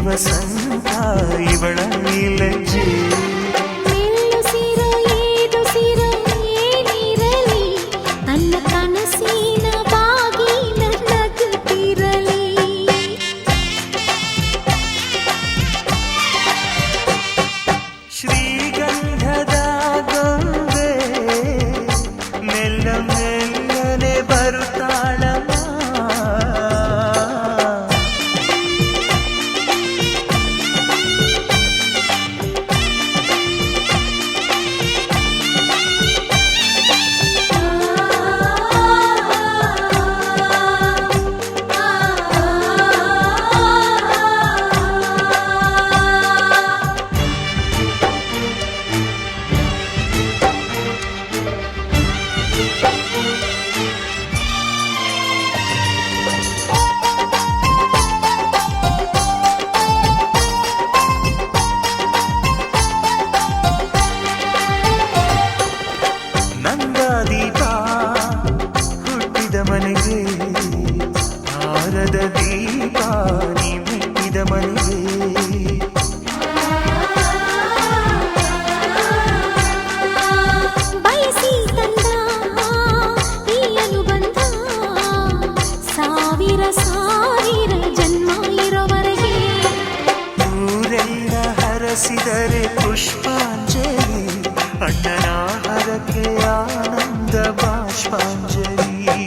ವಸಂತ ಇವಳ ಲಜ್ಜೆ ಶ್ರೀಗಂಧದ ಗೊಂಬೆ ಮೆಲ್ಲ ಮೆಲ್ಲನೆ ಬರುತ್ತಾಳಮ್ಮ ನಂದಾದೀಪ ಹುಟ್ಟಿದ ಮನೆಗೆ ಹಾರದ ದೀಪ ನೀ ಮೆಟ್ಟಿದ ಮನೆಗೆ ಬಯಸಿ ತಂದ ಈ ಅನುಬಂಧ ಸಾವಿರ ಸಾವಿರ ಜನ್ಮ ಇರೋವರೆಗೆ ಊರೆಲ್ಲ ಹರಸಿದರೆ ಪುಷ್ಪಾಂಜಲಿ ಅಣ್ಣನ ಹರಕೆ ಆನಂದ ಬಾಷ್ಪಾಂಜಲಿ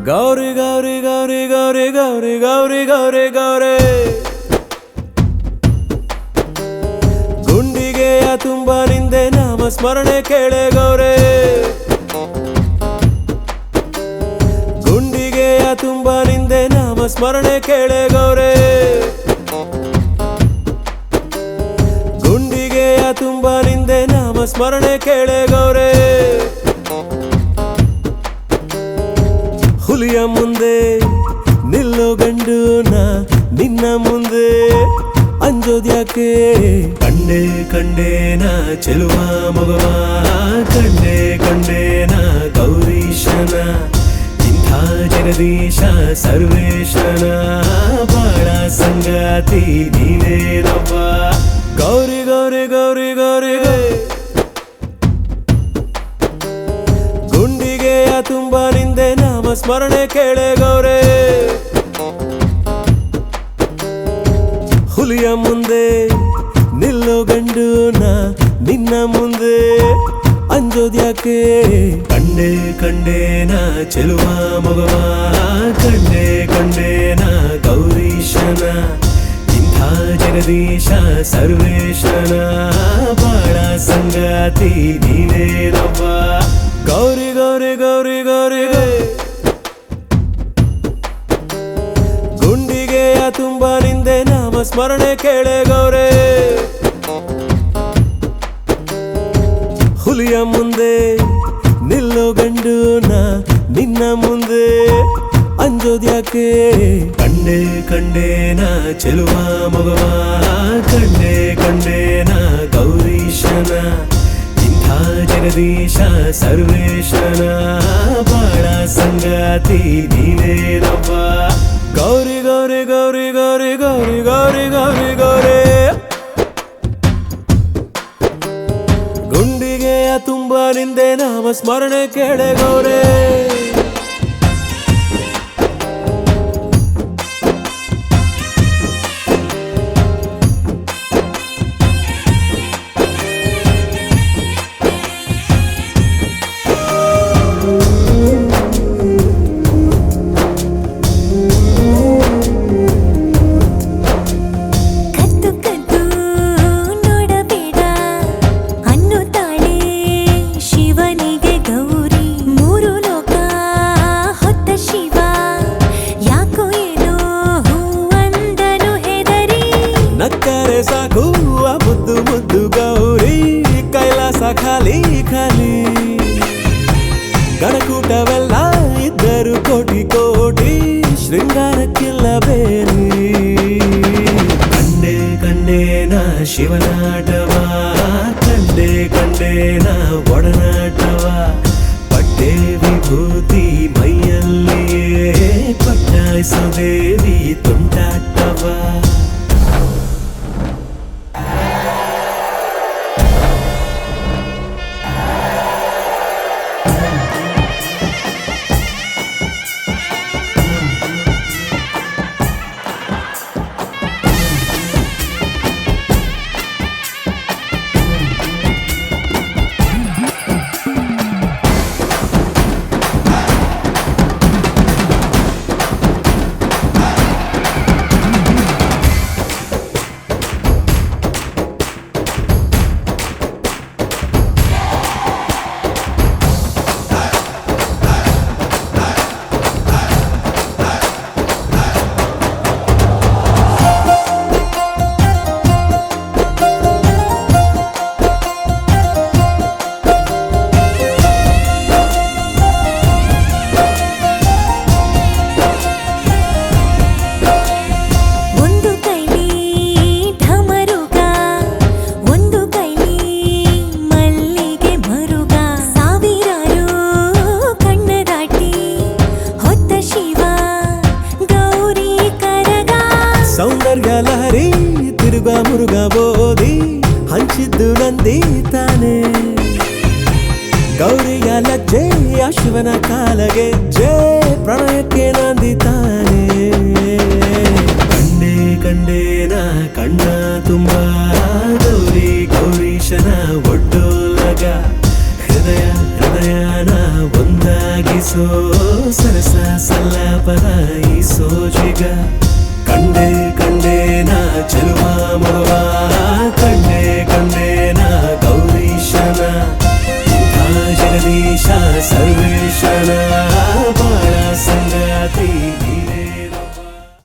ಗೌರಿ ಗೌರಿ ಗೌರಿ ಗೌರಿ ಗೌರಿ ಗೌರಿ ಗೌರಿ ಗೌರಿ ಗುಂಡಿಗೆಯ ತುಂಬ ನಿಂದೆ ನಾಮ ಸ್ಮರಣೆ ಕೇಳೆ ಗೌರೆ ಗುಂಡಿಗೆಯ ತುಂಬ ನಿಂದೆ ನಾಮ ಸ್ಮರಣೆ ಕೇಳೆ ಗೌರೆ ಗುಂಡಿಗೆಯ ತುಂಬ ನಿಂದೆ ನಾಮ ಸ್ಮರಣೆ ಕೇಳೆ ಗೌರೆ ಹುಲಿಯ ಮುಂದೆ ನಿಲ್ಲೋ ಗಂಡು ನಾ ನಿನ್ನ ಮುಂದೆ ಅಂಜೋದ್ಯಾಕೆ ಕಂಡೆ ಕಂಡೇನ ಚೆಲುವ ಮಗವ ಕಂಡೆ ಕಂಡೇನ ಗೌರೀಶನ ಇಂಥ ಜಗದೀಶ ಸರ್ವೇಶನ ಬಾಳ ಸಂಗಾತಿ ನೀನೇನವ್ವ ಗೌರಿ ಗೌರಿ ಗೌರಿ ಗೌರಿ ಗುಂಡಿಗೆಯ ತುಂಬ ನಿಂದೆ ನಾಮ ಸ್ಮರಣೆ ಕೇಳೆ ಗೌರೆ ಹುಲಿಯ ಮುಂದೆ ನಿಲ್ಲೋ ಗಂಡು ನಾ ನಿನ್ನ ಮುಂದೆ ಅಂಜೋದ್ಯಾಕೆ ಕಂಡೆ ಕಂಡೇನ ಚೆಲುವ ಮಗವ ಕಂಡೆ ಕಂಡೇನ ಗೌರೀಶನ ಇಂಥ ಜಗದೀಶ ಸರ್ವೇಶನ ಬಾಳ ಸಂಗಾತಿ ನೀನೇನವ್ವ ಗೌರಿ ಗೌರಿ ಗೌರಿ ಗೌರಿ ಗುಂಡಿಗೆಯ ತುಂಬ ನಿಂದೆ ನಾಮ ಸ್ಮರಣೆ ಕೇಳೆ ಗೌರೆ ಹುಲಿಯ ಮುಂದೆ ನಿಲ್ಲೋ ಗಂಡು ನಾ ನಿನ್ನ ಮುಂದೆ ಅಂಜೋದ್ಯಾಕೆ ಕಂಡೆ ಕಂಡೇನ ಚೆಲುವ ಮಗವ ಕಂಡೆ ಕಂಡೇನ ಗೌರೀಶನ ಇಂಥ ಜಗದೀಶ ಸರ್ವೇಶನ ಬಾಳ ಸಂಗಾತಿ ನೀನೇನವ್ವ ಗೌರಿ ಗೌರಿ ಗೌರಿ ಗೌರಿ ಗೌರಿ ಗೌರಿ ಗೌರಿ ಗೌರಿ ಗುಂಡಿಗೆಯ ತುಂಬ ನಿಂದೆ ನಾಮ ಸ್ಮರಣೆ ಕೇಳೆ ಗೌರೆ ನಕ್ಕರೆ ಸಾಕು ಆ ಮುದ್ದು ಮುದ್ದು ಗೌರಿ ಕೈಲಾಸ ಖಾಲಿ ಖಾಲಿ ಗಣಕೂಟವೆಲ್ಲ ಇದ್ದರು ಕೋಟಿ ಕೋಟಿ ಶೃಂಗಾರಕ್ಕಿಲ್ಲ ಬೇಲಿ ಕಂಡೆ ಕಂಡೇನ ಶಿವನಾಟವ ಕಂಡೆ ಕಂಡೇನ ಒಡನಾಟವ ಪಟ್ಟೆ ವಿಭೂತಿ ಮೈಯಲ್ಲಿಯೇ ಪಟ್ಟಾಯಿಸೋ ದೇವಿ ತುಂಟಾಟವ ಸೌಂದರ್ಯ ಲಹರಿ ತಿರುಗ ಮುರುಗ ಬೋಧಿ ಹಂಚಿದ್ದು ನಂದಿ ತಾನೆ ಗೌರಿಯ ಲಜ್ಜೆ ಆ ಶಿವನ ಕಾಲಗೆ ಜಯ ಪ್ರಣಯಕ್ಕೆ ನಂದಿ ತಾನೆ ಕಂಡೆ ಕಂಡೇನ ಕಣ್ಣ ತುಂಬ ಗೌರಿ ಗೌರೀಶನ ಒಡ್ಡೋಲಗ ಹೃದಯ ಹೃದಯನ ಒಂದಾಗಿಸೋ ಸರಸ ಸಲ್ಲಾಪದ ಈ ಸೋಜಿಗ